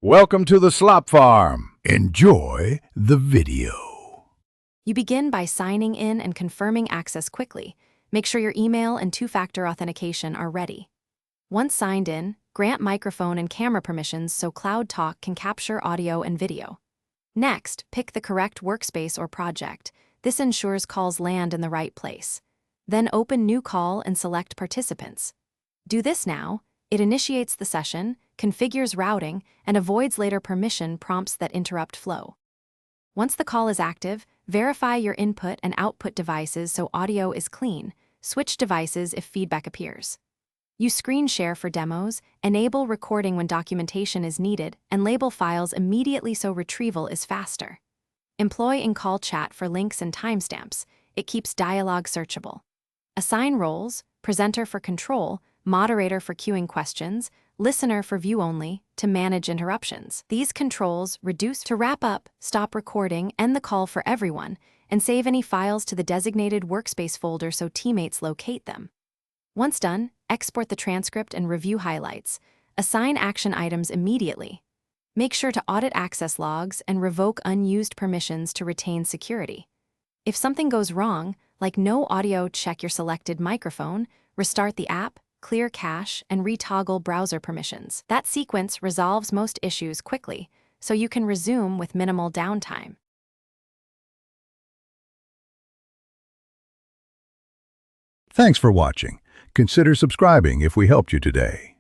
Welcome to the Slop Farm. Enjoy the video. You begin by signing in and confirming access quickly. Make sure your email and two-factor authentication are ready. Once signed in, grant microphone and camera permissions so Cloud Talk can capture audio and video. Next, pick the correct workspace or project. This ensures calls land in the right place. Then open New Call and select Participants. Do this now. It initiates the session, configures routing, and avoids later permission prompts that interrupt flow. Once the call is active, verify your input and output devices so audio is clean. Switch devices if feedback appears. Use screen share for demos, enable recording when documentation is needed, and label files immediately so retrieval is faster. Employ in-call chat for links and timestamps. It keeps dialogue searchable. Assign roles, presenter for control, moderator for queuing questions, listener for view only, to manage interruptions. These controls reduce to wrap up, stop recording, end the call for everyone, and save any files to the designated workspace folder so teammates locate them. Once done, export the transcript and review highlights. Assign action items immediately. Make sure to audit access logs and revoke unused permissions to retain security. If something goes wrong, like no audio, check your selected microphone, restart the app, clear cache, and retoggle browser permissions. That sequence resolves most issues quickly, so you can resume with minimal downtime. Thanks for watching. Consider subscribing if we helped you today.